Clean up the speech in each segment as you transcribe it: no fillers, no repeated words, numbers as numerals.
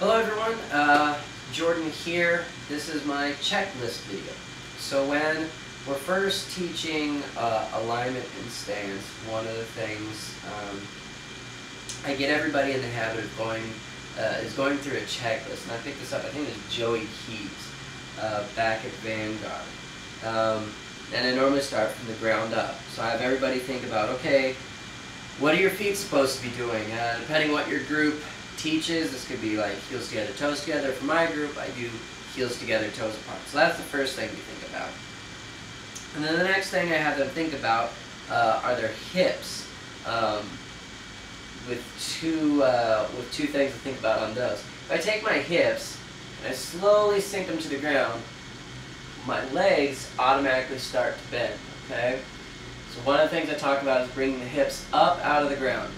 Hello everyone, Jordan here. This is my checklist video. So when we're first teaching alignment and stance, one of the things I get everybody in the habit of going through a checklist. And I picked this up, I think it was Joey Keys back at Vanguard. And I normally start from the ground up. So I have everybody think about, okay, what are your feet supposed to be doing? Depending what your group teaches, this could be like heels together, toes together. For my group, I do heels together, toes apart. So that's the first thing we think about. And then the next thing I have them think about are their hips. With two things to think about on those. If I take my hips and I slowly sink them to the ground, my legs automatically start to bend. Okay. So one of the things I talk about is bringing the hips up out of the ground.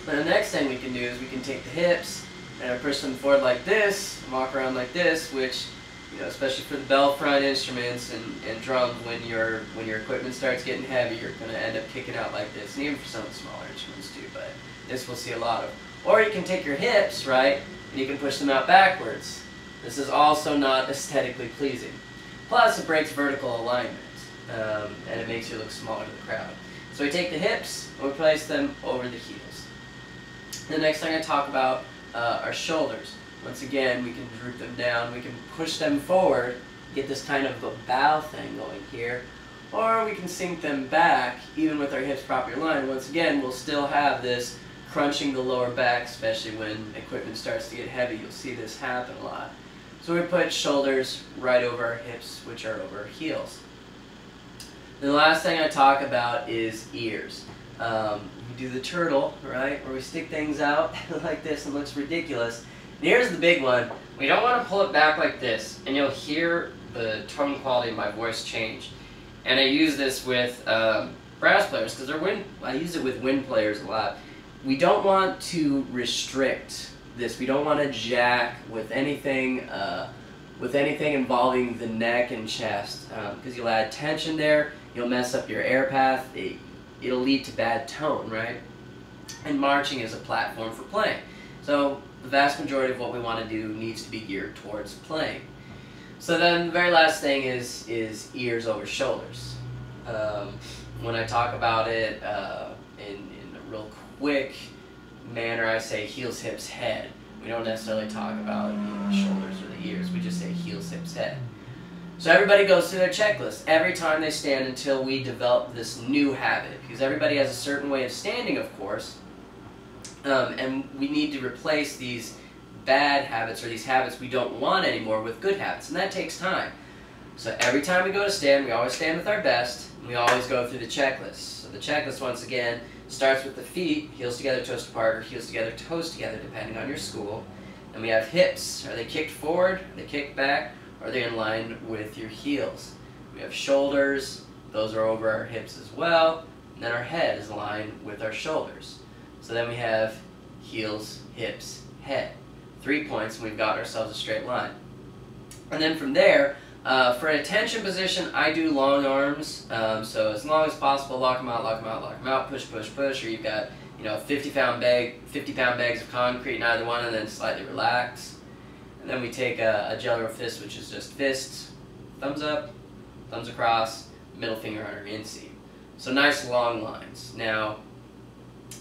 Then the next thing we can do is we can take the hips and push them forward like this, and walk around like this, which, you know, especially for the bell front instruments and drums, when your equipment starts getting heavy, you're going to end up kicking out like this, and even for some of the smaller instruments too, but this we'll see a lot of. Or you can take your hips, right, and you can push them out backwards. This is also not aesthetically pleasing. Plus, it breaks vertical alignment, and it makes you look smaller to the crowd. So we take the hips and we place them over the heels. The next thing I talk about are shoulders. Once again, we can droop them down, we can push them forward, get this kind of a bow thing going here, or we can sink them back, even with our hips properly aligned. Once again, we'll still have this crunching the lower back, especially when equipment starts to get heavy. You'll see this happen a lot. So we put shoulders right over our hips, which are over our heels. The last thing I talk about is ears. We do the turtle, right, where we stick things out like this and it looks ridiculous. And here's the big one. We don't want to pull it back like this, and you'll hear the tone quality of my voice change. And I use this with brass players, because I use it with wind players a lot. We don't want to restrict this. We don't want to jack with anything involving the neck and chest, because you'll add tension there, you'll mess up your air path, it'll lead to bad tone, right? And marching is a platform for playing. So the vast majority of what we want to do needs to be geared towards playing. So then the very last thing is ears over shoulders. When I talk about it in a real quick manner, I say heels, hips, head. We don't necessarily talk about the shoulders or the ears. We just say heels, hips, head. So everybody goes through their checklist every time they stand until we develop this new habit. Because everybody has a certain way of standing, of course. And we need to replace these bad habits or these habits we don't want anymore with good habits. And that takes time. So every time we go to stand, we always stand with our best. And we always go through the checklist. So the checklist, once again, starts with the feet, heels together, toes apart, or heels together, toes together, depending on your school. And we have hips. Are they kicked forward? Are they kicked back? Or are they in line with your heels? We have shoulders. Those are over our hips as well. And then our head is aligned with our shoulders. So then we have heels, hips, head. 3 points, and we've got ourselves a straight line. And then from there, for an attention position, I do long arms. So as long as possible, lock them out, lock them out, lock them out, push, push, push. Or you've got, you know, 50-pound bags of concrete in either one, and then slightly relax. And then we take a jello fist, which is just fists, thumbs up, thumbs across, middle finger on our inseam. So nice long lines. Now,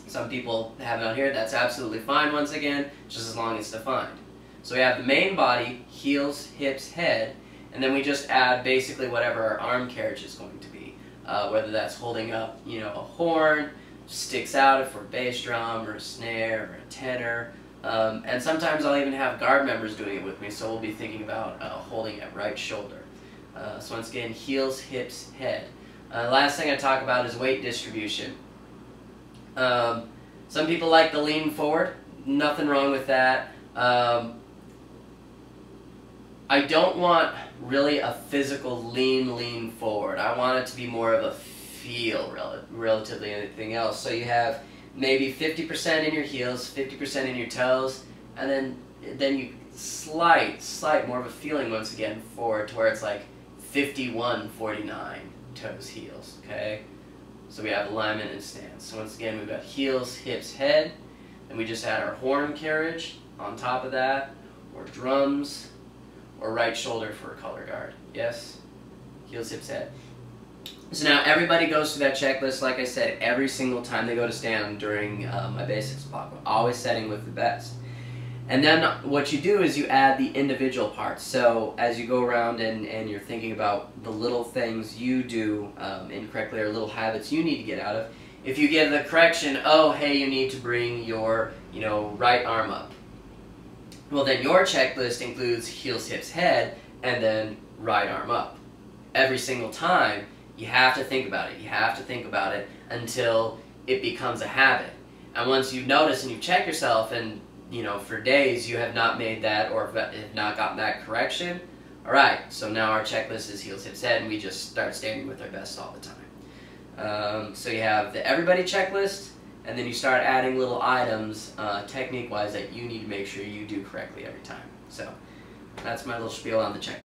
some people have it on here, that's absolutely fine once again, just as long as it's defined. So we have the main body, heels, hips, head, and then we just add basically whatever our arm carriage is going to be. Whether that's holding up, you know, a horn, sticks out for a bass drum or a snare or a tenor. And sometimes I'll even have guard members doing it with me, so we'll be thinking about holding at right shoulder. So once again, heels, hips, head. Last thing I talk about is weight distribution. Some people like to lean forward. Nothing wrong with that. I don't want really a physical lean forward. I want it to be more of a feel relatively anything else. So you have maybe 50% in your heels, 50% in your toes, and then you slight more of a feeling once again forward to where it's like 51-49 toes, heels, okay? So we have alignment and stance. So once again, we've got heels, hips, head. Then we just add our horn carriage on top of that, or drums, or right shoulder for a color guard. Yes? Heels, hips, head. So now everybody goes through that checklist, like I said, every single time they go to stand during my basics block. We're always setting with the best. And then what you do is you add the individual parts. So as you go around and you're thinking about the little things you do incorrectly or little habits you need to get out of, if you give the correction, oh, hey, you need to bring your right arm up. Well, then your checklist includes heels, hips, head, and then right arm up. Every single time, you have to think about it. You have to think about it until it becomes a habit. And once you notice and you check yourself and for days you have not made that or have not gotten that correction, all right, so now our checklist is heels, hips, head, and we just start standing with our best all the time. So you have the everybody checklist, and then you start adding little items, technique-wise, that you need to make sure you do correctly every time. So that's my little spiel on the checklist.